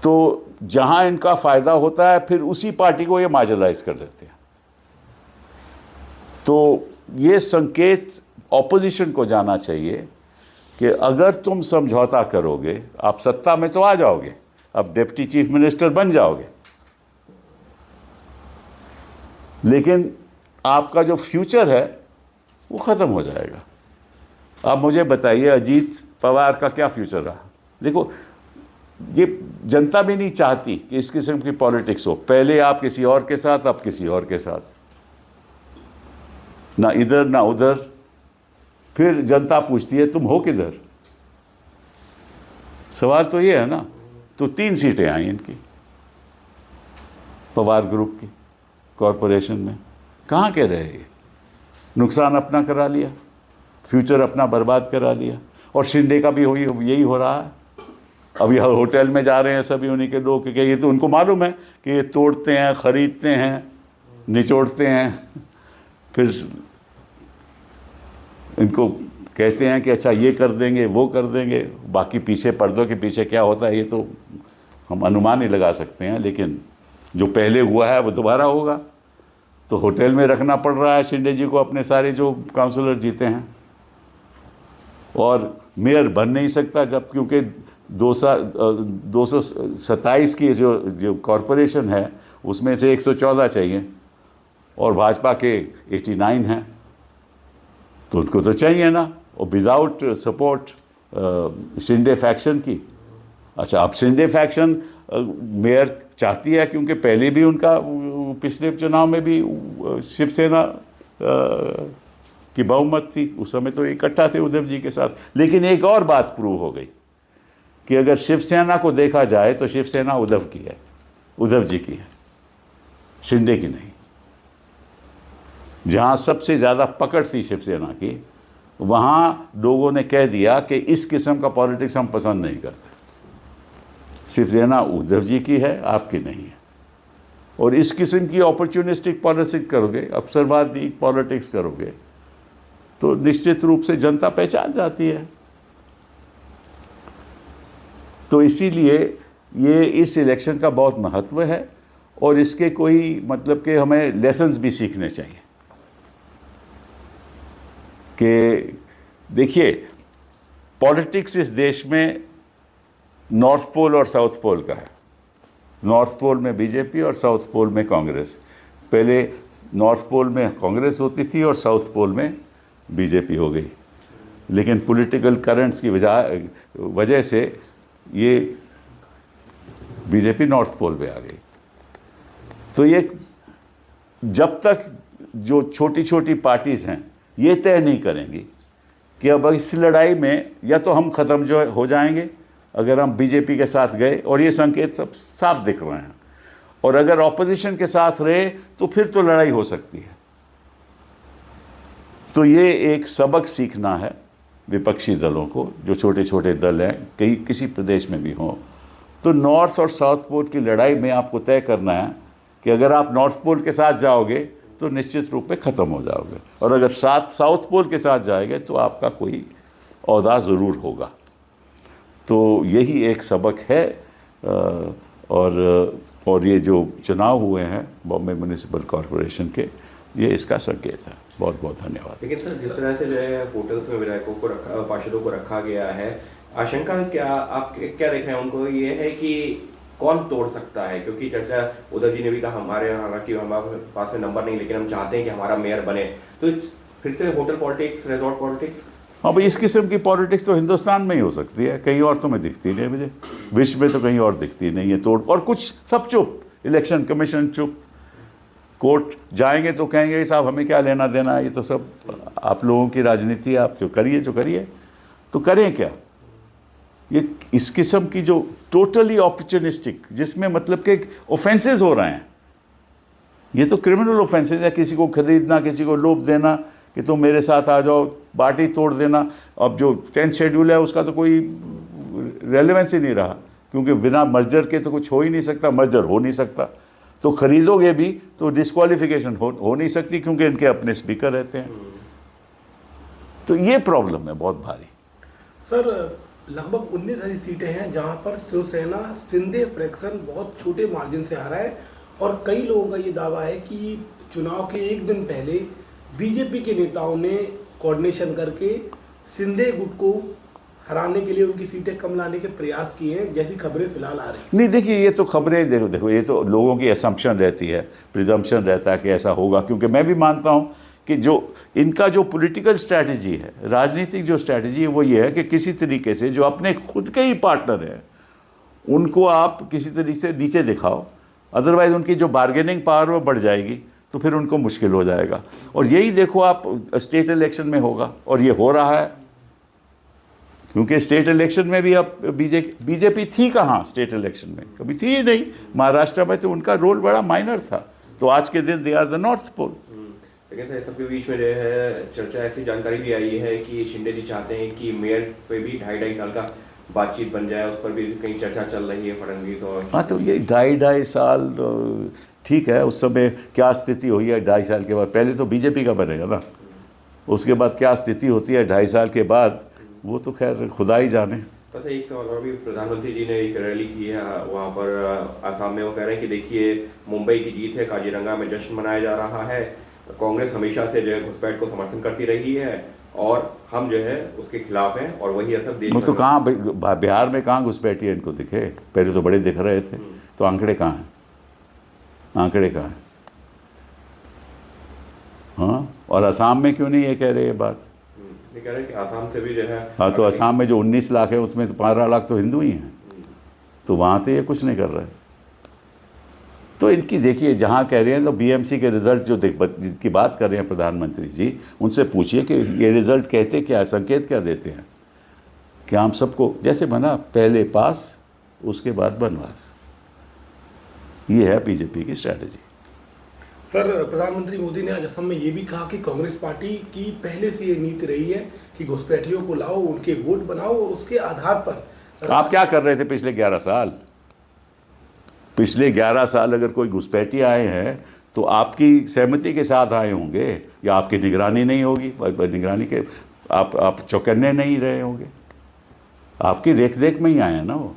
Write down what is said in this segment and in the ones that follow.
तो जहां इनका फायदा होता है फिर उसी पार्टी को ये मार्जिनलाइज कर देते हैं। तो ये संकेत ऑपोजिशन को जाना चाहिए कि अगर तुम समझौता करोगे, आप सत्ता में तो आ जाओगे, अब डिप्टी चीफ मिनिस्टर बन जाओगे, लेकिन आपका जो फ्यूचर है वो ख़त्म हो जाएगा। आप मुझे बताइए अजीत पवार का क्या फ्यूचर रहा? देखो, ये जनता भी नहीं चाहती कि इस किस्म की पॉलिटिक्स हो। पहले आप किसी और के साथ, अब किसी और के साथ, ना इधर ना उधर। फिर जनता पूछती है तुम हो किधर? सवाल तो ये है ना। तो 3 सीटें आई इनकी पवार ग्रुप की कॉरपोरेशन में। कहाँ के रहे ये? नुकसान अपना करा लिया, फ्यूचर अपना बर्बाद करा लिया। और शिंदे का भी यही हो रहा है। अब यह होटल में जा रहे हैं सभी उन्हीं के लोग, क्योंकि ये तो उनको मालूम है कि ये तोड़ते हैं, ख़रीदते हैं, निचोड़ते हैं, फिर इनको कहते हैं कि अच्छा ये कर देंगे, वो कर देंगे। बाकी पीछे पर्दों के पीछे क्या होता है ये तो हम अनुमान ही लगा सकते हैं, लेकिन जो पहले हुआ है वो दोबारा होगा। तो होटल में रखना पड़ रहा है शिंदे जी को अपने सारे जो काउंसलर जीते हैं, और मेयर बन नहीं सकता जब, क्योंकि 227 की जो कॉरपोरेशन है उसमें से 114 चाहिए और भाजपा के 89 हैं, तो उनको तो चाहिए ना। और विदाउट सपोर्ट शिंदे फैक्शन की। अच्छा, अब शिंदे फैक्शन मेयर चाहती है, क्योंकि पहले भी उनका पिछले चुनाव में भी शिवसेना की बहुमत थी, उस समय तो इकट्ठा थे उद्धव जी के साथ। लेकिन एक और बात प्रूव हो गई कि अगर शिवसेना को देखा जाए तो शिवसेना उद्धव की है, उद्धव जी की है, शिंदे की नहीं। जहां सबसे ज़्यादा पकड़ थी शिवसेना की, वहां लोगों ने कह दिया कि इस किस्म का पॉलिटिक्स हम पसंद नहीं करते। शिवसेना उद्धव जी की है, आपकी नहीं है। और इस किस्म की अपॉर्चुनिस्टिक पॉलिटिक्स करोगे, अवसरवादी पॉलिटिक्स करोगे, तो निश्चित रूप से जनता पहचान जाती है। तो इसीलिए ये इस इलेक्शन का बहुत महत्व है, और इसके कोई मतलब कि हमें लेसन्स भी सीखने चाहिए। कि देखिए, पॉलिटिक्स इस देश में नॉर्थ पोल और साउथ पोल का है। नॉर्थ पोल में बीजेपी और साउथ पोल में कांग्रेस। पहले नॉर्थ पोल में कांग्रेस होती थी और साउथ पोल में बीजेपी हो गई, लेकिन पॉलिटिकल करंट्स की वजह से ये बीजेपी नॉर्थ पोल पे आ गई। तो ये जब तक जो छोटी छोटी पार्टीज़ हैं ये तय नहीं करेंगी कि अब इस लड़ाई में या तो हम ख़त्म जो हो जाएंगे अगर हम बीजेपी के साथ गए, और ये संकेत सब साफ दिख रहे हैं, और अगर ऑपोजिशन के साथ रहे तो फिर तो लड़ाई हो सकती है। तो ये एक सबक सीखना है विपक्षी दलों को, जो छोटे छोटे दल हैं, कहीं किसी प्रदेश में भी हों। तो नॉर्थ और साउथ पोल की लड़ाई में आपको तय करना है कि अगर आप नॉर्थ पोल के साथ जाओगे तो निश्चित रूप से ख़त्म हो जाओगे, और अगर साउथ पोल के साथ जाएंगे तो आपका कोई ओहदा ज़रूर होगा। तो यही एक सबक है। और ये जो चुनाव हुए हैं बॉम्बे म्यूनिसिपल कॉरपोरेशन के, ये इसका संकेत है। बहुत बहुत धन्यवाद। लेकिन सर, जिस तरह से जो है होटल्स में विधायकों को रखा, पार्षदों को रखा गया है, आशंका क्या आप क्या देख रहे हैं उनको? ये है कि कौन तोड़ सकता है? क्योंकि चर्चा उद्धव जी ने भी कहा हमारे पास में नंबर नहीं, लेकिन हम चाहते हैं कि हमारा मेयर बने। तो फिर से होटल पॉलिटिक्स, रिजॉर्ट पॉलिटिक्स। हाँ भाई, इस किस्म की पॉलिटिक्स तो हिंदुस्तान में ही हो सकती है, कहीं और तो मैं दिखती नहीं मुझे। विश्व में तो कहीं और दिखती नहीं है तोड़। और कुछ सब चुप, इलेक्शन कमीशन चुप, कोर्ट जाएंगे तो कहेंगे साहब हमें क्या लेना देना है, ये तो सब आप लोगों की राजनीति है, आप जो करिए। तो करें क्या? ये इस किस्म की जो टोटली अपॉर्चुनिस्टिक, जिसमें मतलब के ऑफेंसेस हो रहे हैं, ये तो क्रिमिनल ऑफेंसेस है। किसी को खरीदना, किसी को लोभ देना कि तुम मेरे साथ आ जाओ, पार्टी तोड़ देना। अब जो 10th शेड्यूल है उसका तो कोई रेलेवेंस ही नहीं रहा, क्योंकि बिना मर्जर के तो कुछ हो ही नहीं सकता, मर्जर हो नहीं सकता। तो खरीदोगे भी तो डिस्क्वालिफिकेशन हो नहीं सकती, क्योंकि इनके अपने स्पीकर रहते हैं। तो ये प्रॉब्लम है बहुत भारी। सर, लगभग 19 ऐसी सीटें हैं जहां पर शिवसेना शिंदे फ्रैक्शन बहुत छोटे मार्जिन से आ रहा है, और कई लोगों का ये दावा है कि चुनाव के एक दिन पहले बीजेपी के नेताओं ने कोऑर्डिनेशन करके शिंदे गुट को हराने के लिए उनकी सीटें कम लाने के प्रयास किए हैं, जैसी खबरें फिलहाल आ रही हैं। नहीं, देखिए ये तो खबरें, देखो ये तो लोगों की असम्पशन रहती है, प्रिजम्पशन रहता है कि ऐसा होगा, क्योंकि मैं भी मानता हूँ कि जो इनका जो पॉलिटिकल स्ट्रैटेजी है, राजनीतिक जो स्ट्रैटेजी है, वो ये है कि किसी तरीके से जो अपने खुद के ही पार्टनर हैं उनको आप किसी तरीके से नीचे दिखाओ, अदरवाइज उनकी जो बार्गेनिंग पावर वो बढ़ जाएगी, तो फिर उनको मुश्किल हो जाएगा। और यही देखो आप स्टेट इलेक्शन में होगा, और ये हो रहा है, क्योंकि स्टेट इलेक्शन में भी अब बीजेपी थी कहाँ, स्टेट इलेक्शन में कभी थी ही नहीं। महाराष्ट्र में तो उनका रोल बड़ा माइनर था, तो आज के दिन they are the North Pole. लेकिन सर सबके बीच में जो है चर्चा, ऐसी जानकारी भी आई है कि शिंदे जी चाहते हैं कि मेयर पे भी 2.5 साल का बातचीत बन जाए, उस पर भी कहीं चर्चा चल रही है फडणवीस और। हाँ, तो ये 2.5 साल ठीक है, उस समय क्या स्थिति हुई है 2.5 साल के बाद, पहले तो बीजेपी का बनेगा ना, उसके बाद क्या स्थिति होती है 2.5 साल के बाद, वो तो खैर खुदा ही जाने। बस एक सवाल और भी, प्रधानमंत्री जी ने एक रैली की है वहाँ पर आसाम में, वो कह रहे हैं कि देखिए मुंबई की जीत है, काजीरंगा में जश्न मनाया जा रहा है, कांग्रेस हमेशा से जो है घुसपैठ को समर्थन करती रही है और हम जो है उसके खिलाफ हैं, और वही असर देश वो तो कहाँ, बिहार में कहाँ घुसपैठी है इनको दिखे, पहले तो बड़े दिख रहे थे, तो आंकड़े कहाँ हैं, आंकड़े कहाँ हैं? हाँ, और असम में क्यों नहीं ये कह रहे ये बात? ये कह रहे हैं कि आसाम से भी जो है। हाँ, तो असम में जो 19 लाख है उसमें तो 15 लाख तो हिंदू ही हैं, तो वहाँ तो ये कुछ नहीं कर रहे। तो इनकी देखिए, जहाँ कह रहे हैं तो बीएमसी के रिजल्ट जो की बात कर रहे हैं प्रधानमंत्री जी, उनसे पूछिए कि ये रिजल्ट कहते क्या, संकेत क्या देते हैं कि हम सबको जैसे बना, पहले पास उसके बाद बनवास, ये है बीजेपी की स्ट्रैटेजी। सर, प्रधानमंत्री मोदी ने आज असम में ये भी कहा कि कांग्रेस पार्टी की पहले से ये नीति रही है कि घुसपैठियों को लाओ, उनके वोट बनाओ, और उसके आधार पर। आप क्या कर रहे थे पिछले 11 साल? पिछले 11 साल अगर कोई घुसपैठी आए हैं तो आपकी सहमति के साथ आए होंगे, या आपकी निगरानी नहीं होगी, निगरानी के आप चौकन्ने नहीं रहे होंगे, आपकी रेख देख में ही आए हैं ना वो।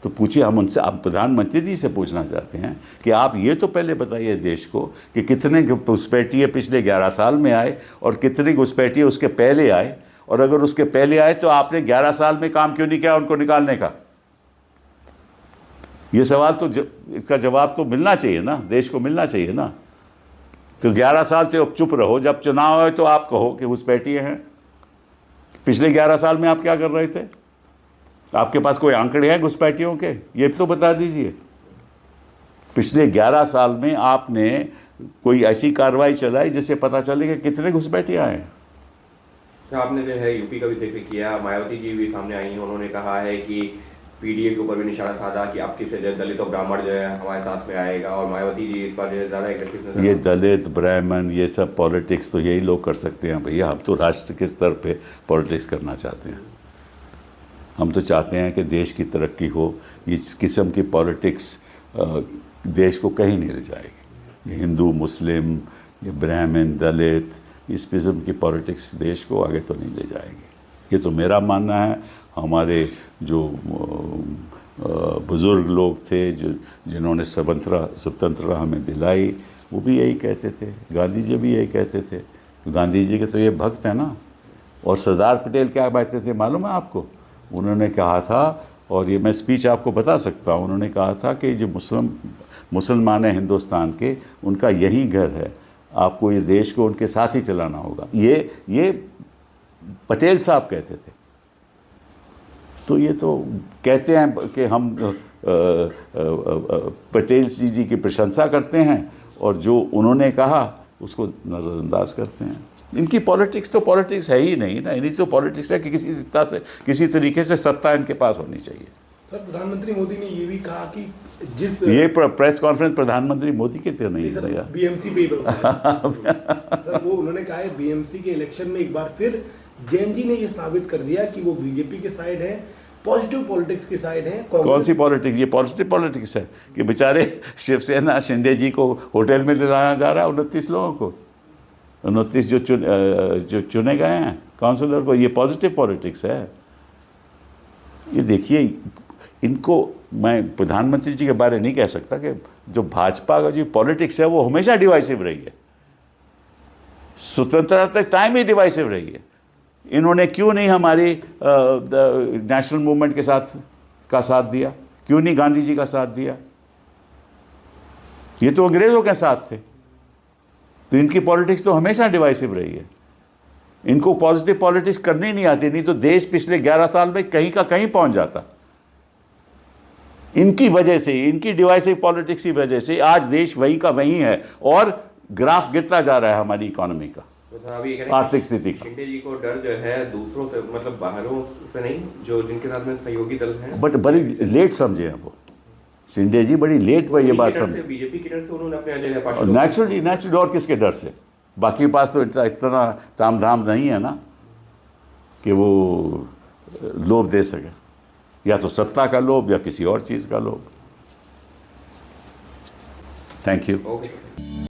तो पूछिए, हम उनसे, आप प्रधानमंत्री जी से पूछना चाहते हैं कि आप ये तो पहले बताइए देश को कि कितने घुसपैठिए पिछले 11 साल में आए और कितने घुसपैठिए उसके पहले आए, और अगर उसके पहले आए तो आपने 11 साल में काम क्यों नहीं किया उनको निकालने का? ये सवाल तो इसका जवाब तो मिलना चाहिए ना, देश को मिलना चाहिए ना। तो 11 साल तो अब चुप रहो, जब चुनाव आए तो आप कहो कि घुसपैठिए हैं। पिछले 11 साल में आप क्या कर रहे थे? आपके पास कोई आंकड़े हैं घुसपैठियों के? ये तो बता दीजिए। पिछले 11 साल में आपने कोई ऐसी कार्रवाई चलाई जिससे पता चले कि कितने घुसपैठिए आए हैं? आपने जो है यूपी का भी जिक्र किया, मायावती जी भी सामने आई हैं, उन्होंने कहा है कि पीडीए के ऊपर भी निशाना साधा कि आपकी से दलित और ब्राह्मण जो है हमारे साथ में आएगा, और मायावती जी इस पर जो है ज़्यादा एग्रेसिव। ये दलित ब्राह्मण ये सब पॉलिटिक्स तो यही लोग कर सकते हैं भैया, हम तो राष्ट्र के स्तर पे पॉलिटिक्स करना चाहते हैं। हम तो चाहते हैं कि देश की तरक्की हो। इस किस्म की पॉलिटिक्स देश को कहीं नहीं ले जाएगी। ये हिंदू मुस्लिम, ये ब्राह्मण दलित, इस किस्म की पॉलिटिक्स देश को आगे तो नहीं ले जाएगी। ये तो मेरा मानना है। हमारे जो बुज़ुर्ग लोग थे जिन्होंने स्वतंत्रता हमें दिलाई, वो भी यही कहते थे, गांधी जी भी यही कहते थे। गांधी जी के तो ये भक्त हैं ना। और सरदार पटेल क्या कहते थे मालूम है आपको? उन्होंने कहा था, और ये मैं स्पीच आपको बता सकता हूँ, उन्होंने कहा था कि जो मुसलमान हैं हिंदुस्तान के, उनका यही घर है, आपको ये देश को उनके साथ ही चलाना होगा। ये पटेल साहब कहते थे। तो ये तो कहते हैं कि हम पटेल जी की प्रशंसा करते हैं, और जो उन्होंने कहा उसको नज़रअंदाज करते हैं। इनकी पॉलिटिक्स तो पॉलिटिक्स है ही नहीं ना। इनकी तो पॉलिटिक्स है कि किसी तरीके से सत्ता इनके पास होनी चाहिए। सर, प्रधानमंत्री मोदी ने ये भी कहा कि जिस ये प्रेस कॉन्फ्रेंस प्रधानमंत्री मोदी के तो नहीं है, बीएमसी पे सर, वो उन्होंने कहा है बीएमसी के इलेक्शन में एक बार फिर जैन जी ने ये साबित कर दिया कि वो बीजेपी के साइड है, पॉजिटिव पॉलिटिक्स की साइड है। कौन सी पॉलिटिक्स? ये पॉजिटिव पॉलिटिक्स है कि बेचारे शिवसेना शिंदे जी को होटल में ले जाया जा रहा है 29 लोगों को, 29 जो चुने गए हैं काउंसिलर को। ये पॉजिटिव पॉलिटिक्स है। ये देखिए, इनको मैं प्रधानमंत्री जी के बारे में नहीं कह सकता कि जो भाजपा का जो पॉलिटिक्स है वो हमेशा डिवाइसिव रही है, स्वतंत्रता तक टाइम ही डिवाइसिव रही है। इन्होंने क्यों नहीं हमारी नेशनल मूवमेंट के साथ दिया, क्यों नहीं गांधी जी का साथ दिया? ये तो अंग्रेजों के साथ थे। तो इनकी पॉलिटिक्स तो हमेशा डिवाइसिव रही है। इनको पॉजिटिव पॉलिटिक्स करनी नहीं आती, नहीं तो देश पिछले 11 साल में कहीं का कहीं पहुंच जाता। इनकी वजह से, इनकी डिवाइसिव पॉलिटिक्स की वजह से आज देश वहीं का वहीं है और ग्राफ गिरता जा रहा है हमारी इकोनॉमी का, तो सर अभी ये कह रहे हैं आर्थिक कि स्थिति का। शिंदे जी को डर जो है दूसरों से, मतलब बाहरों से नहीं, जो जिनके साथ में सहयोगी दल हैं, बट बड़ी लेट समझे हैं वो, शिंदे जी बड़ी लेट में ये बात समझे। बीजेपी के डर से उन्होंने अपने जो है पार्षदों को- नेचुरली और किसके डर से? बाकी के पास तो इतना ताम धाम नहीं है ना कि वो लोभ दे सके, या तो सत्ता का लोभ या किसी और चीज़ का लोभ। Thank you. ओके।